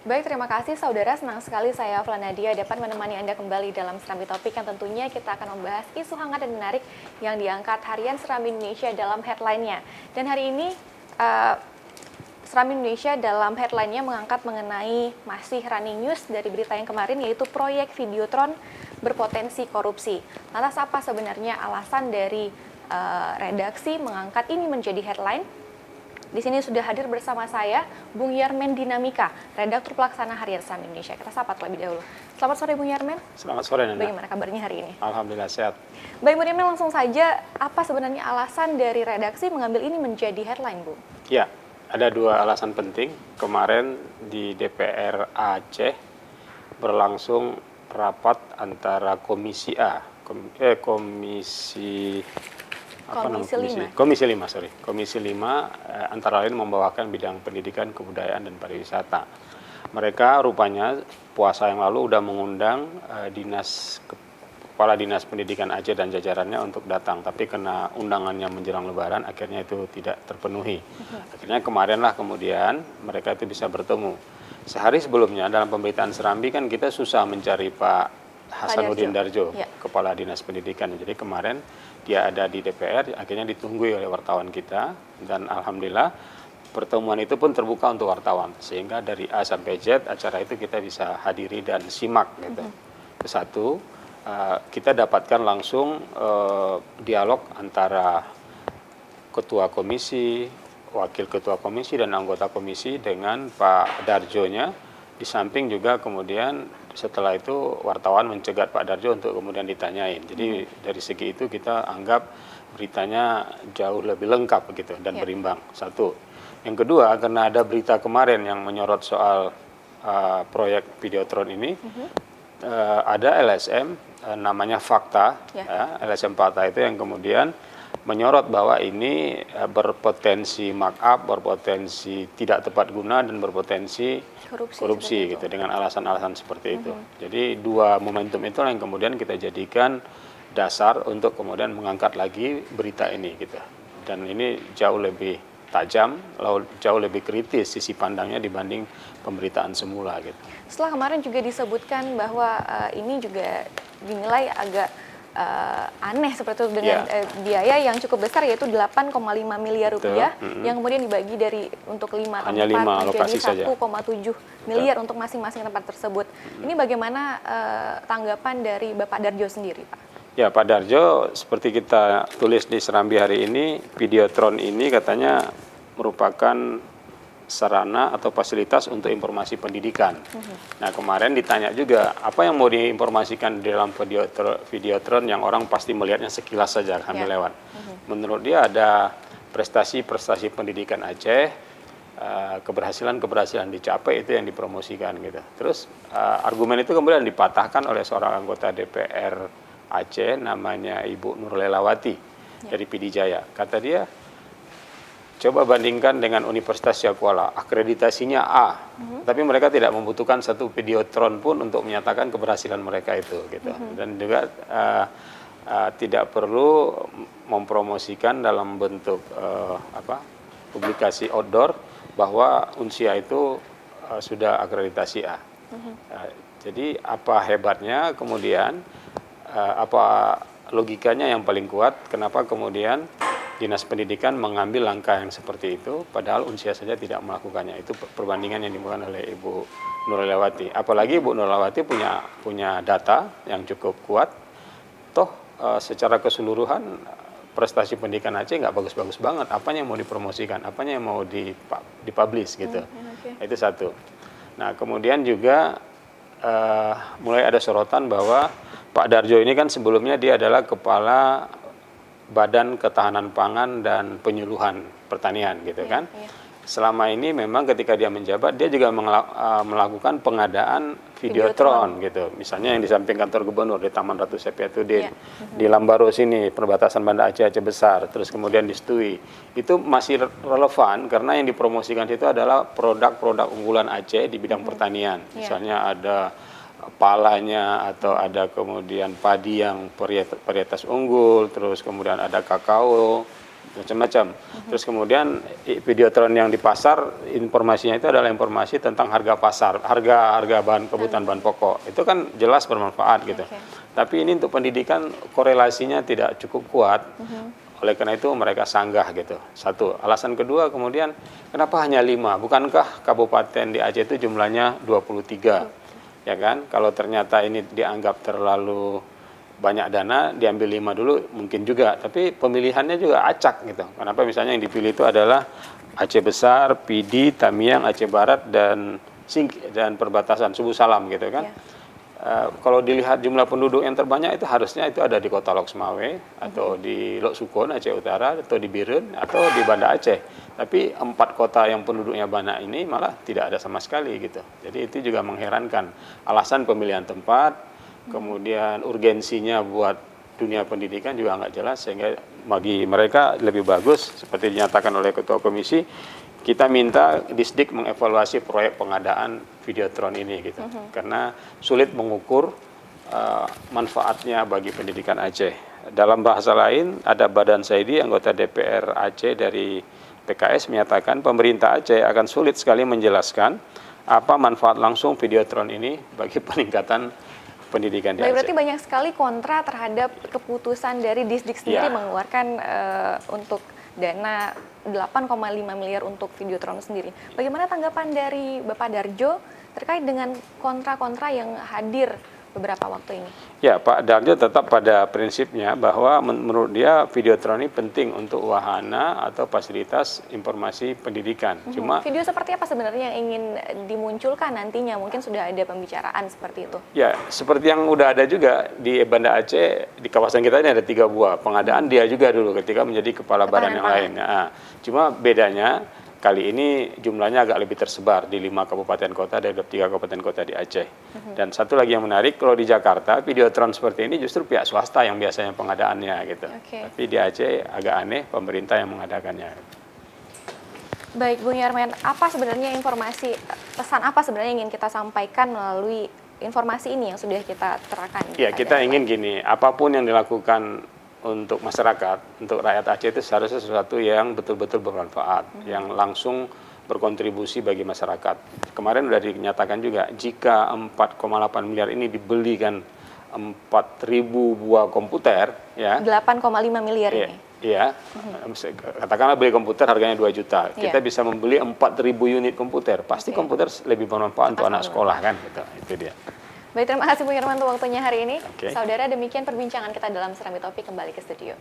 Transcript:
Baik, terima kasih saudara. Senang sekali saya Vlanadia dapat menemani Anda kembali dalam Serambi Topik yang tentunya kita akan membahas isu hangat dan menarik yang diangkat harian Serambi Indonesia dalam headline-nya. Dan hari ini Serambi Indonesia dalam headline-nya mengangkat mengenai masih running news dari berita yang kemarin, yaitu proyek Videotron berpotensi korupsi. Lantas apa sebenarnya alasan dari redaksi mengangkat ini menjadi headline? Di sini sudah hadir bersama saya Bung Yarmen Dinamika, redaktur pelaksana harian Serambi Indonesia. Kita sapa terlebih dahulu. Selamat sore Bung Yarmen. Selamat sore Nanda. Bagaimana kabarnya hari ini? Alhamdulillah sehat. Baik Bung Yarmen, langsung saja, apa sebenarnya alasan dari redaksi mengambil ini menjadi headline, Bu? Ya, ada dua alasan penting. Kemarin di DPR Aceh berlangsung rapat antara Komisi A, Komisi 5 antara lain membawakan bidang pendidikan, kebudayaan dan pariwisata. Mereka rupanya puasa yang lalu sudah mengundang Kepala Dinas Pendidikan Aceh dan jajarannya untuk datang, tapi karena undangannya menjelang Lebaran akhirnya itu tidak terpenuhi. Akhirnya kemarinlah kemudian mereka itu bisa bertemu. Sehari sebelumnya dalam pemberitaan Serambi kan kita susah mencari Pak Hasanuddin Darjo, ya, Kepala Dinas Pendidikan. Jadi kemarin dia ada di DPR, akhirnya ditunggu oleh wartawan kita, dan alhamdulillah pertemuan itu pun terbuka untuk wartawan, sehingga dari A sampai Z acara itu kita bisa hadiri dan simak gitu. Itu satu, kita dapatkan langsung dialog antara ketua komisi, wakil ketua komisi dan anggota komisi dengan Pak Darjonya. Di samping juga kemudian setelah itu wartawan mencegat Pak Darjo untuk kemudian ditanyain. Jadi dari segi itu kita anggap beritanya jauh lebih lengkap begitu dan berimbang. Satu. Yang kedua, karena ada berita kemarin yang menyorot soal proyek Videotron ini, ada LSM namanya Fakta, LSM Fakta itu yang kemudian menyorot bahwa ini berpotensi markup, berpotensi tidak tepat guna dan berpotensi korupsi gitu, dengan alasan-alasan seperti itu. Jadi dua momentum itu yang kemudian kita jadikan dasar untuk kemudian mengangkat lagi berita ini gitu. Dan ini jauh lebih tajam, jauh lebih kritis sisi pandangnya dibanding pemberitaan semula gitu. Setelah kemarin juga disebutkan bahwa ini juga dinilai agak aneh seperti itu dengan biaya yang cukup besar, yaitu 8,5 miliar rupiah yang kemudian dibagi untuk 5 tempat menjadi 1,7 miliar untuk masing-masing tempat tersebut. Ini bagaimana tanggapan dari Bapak Darjo sendiri, Pak? Ya, Pak Darjo, seperti kita tulis di Serambi hari ini, Videotron ini katanya merupakan sarana atau fasilitas untuk informasi pendidikan. Nah, kemarin ditanya juga apa yang mau diinformasikan di dalam Videotron yang orang pasti melihatnya sekilas saja kami lewat. Menurut dia ada prestasi-prestasi pendidikan Aceh, keberhasilan dicapai, itu yang dipromosikan gitu. Terus argumen itu kemudian dipatahkan oleh seorang anggota DPR Aceh namanya Ibu Nurlelawati dari Pidijaya. Kata dia, coba bandingkan dengan Universitas Syakuala, akreditasinya A, tapi mereka tidak membutuhkan satu Videotron pun untuk menyatakan keberhasilan mereka itu, gitu. Dan juga tidak perlu mempromosikan dalam bentuk publikasi outdoor bahwa Unsia itu sudah akreditasi A. Jadi apa hebatnya kemudian, apa logikanya yang paling kuat, kenapa kemudian Dinas Pendidikan mengambil langkah yang seperti itu, padahal Unsia saja tidak melakukannya. Itu perbandingan yang dilakukan oleh Ibu Nurlelawati. Apalagi Ibu Nurlelawati punya data yang cukup kuat. Toh secara keseluruhan prestasi pendidikan Aceh nggak bagus-bagus banget. Apanya yang mau dipromosikan, apanya yang mau dipublish gitu. Itu satu. Nah, kemudian juga mulai ada sorotan bahwa Pak Darjo ini kan sebelumnya dia adalah Kepala Badan Ketahanan Pangan dan Penyuluhan Pertanian gitu kan. Selama ini memang ketika dia menjabat, dia juga melakukan pengadaan Videotron gitu. Misalnya yang di samping kantor gubernur di Taman Ratu Septiatudin, di Lambaro sini perbatasan Banda Aceh Besar, terus kemudian di Stui. Itu masih relevan karena yang dipromosikan itu adalah produk-produk unggulan Aceh di bidang pertanian. Misalnya ada palanya, atau ada kemudian padi yang varietas unggul, terus kemudian ada kakao, macam-macam. Terus kemudian Videotron yang di pasar, informasinya itu adalah informasi tentang harga pasar, harga bahan kebutuhan bahan pokok. Itu kan jelas bermanfaat gitu. Tapi ini untuk pendidikan korelasinya tidak cukup kuat. Oleh karena itu mereka sanggah gitu. Satu. Alasan kedua kemudian kenapa hanya 5? Bukankah kabupaten di Aceh itu jumlahnya 23? Ya kan? Kalau ternyata ini dianggap terlalu banyak dana, diambil 5 dulu mungkin juga, tapi pemilihannya juga acak gitu. Kenapa misalnya yang dipilih itu adalah Aceh Besar, Pidi, Tamiang, Aceh Barat dan perbatasan Subu Salam gitu kan. Kalau dilihat jumlah penduduk yang terbanyak itu harusnya itu ada di Kota Lok Sumawe atau di Lok Sukon Aceh Utara atau di Birun atau di Banda Aceh. Tapi 4 kota yang penduduknya banyak ini malah tidak ada sama sekali gitu. Jadi itu juga mengherankan. Alasan pemilihan tempat, kemudian urgensinya buat dunia pendidikan juga nggak jelas, sehingga bagi mereka lebih bagus seperti dinyatakan oleh Ketua Komisi, kita minta Disdik mengevaluasi proyek pengadaan Videotron ini gitu, karena sulit mengukur manfaatnya bagi pendidikan Aceh. Dalam bahasa lain, ada Badan Saidi, anggota DPR Aceh dari PKS menyatakan pemerintah Aceh akan sulit sekali menjelaskan apa manfaat langsung Videotron ini bagi peningkatan pendidikan di Aceh. Berarti banyak sekali kontra terhadap keputusan dari Disdik sendiri mengeluarkan untuk dana 8,5 miliar untuk Videotron sendiri. Bagaimana tanggapan dari Bapak Darjo terkait dengan kontra-kontra yang hadir beberapa waktu ini? Ya, Pak Darjo tetap pada prinsipnya bahwa menurut dia Videotron ini penting untuk wahana atau fasilitas informasi pendidikan. Cuma video seperti apa sebenarnya yang ingin dimunculkan nantinya? Mungkin sudah ada pembicaraan seperti itu. Ya, seperti yang udah ada juga di Banda Aceh, di kawasan kita ini ada 3 buah. Pengadaan dia juga dulu ketika menjadi kepala badan yang lain. Nah, cuma bedanya kali ini jumlahnya agak lebih tersebar di 5 kabupaten kota dari 3 kabupaten kota di Aceh. Dan satu lagi yang menarik, kalau di Jakarta Videotron seperti ini justru pihak swasta yang biasanya pengadaannya gitu. Tapi di Aceh agak aneh pemerintah yang mengadakannya. Baik, Bung Yarmen, apa sebenarnya pesan apa sebenarnya yang ingin kita sampaikan melalui informasi ini yang sudah kita terangkan? Ya, kita ingin gini, apapun yang dilakukan untuk masyarakat, untuk rakyat Aceh itu seharusnya sesuatu yang betul-betul bermanfaat, yang langsung berkontribusi bagi masyarakat. Kemarin sudah dinyatakan juga, jika 4,8 miliar ini dibelikan 4.000 buah komputer, ya 8,5 miliar ini. Iya, katakanlah beli komputer harganya 2 juta, kita bisa membeli 4.000 unit komputer, pasti komputer lebih bermanfaat untuk anak sekolah kan, gitu. Itu dia. Baik, terima kasih Bung Yarman untuk waktunya hari ini. Saudara, demikian perbincangan kita dalam Serambi Topik, kembali ke studio.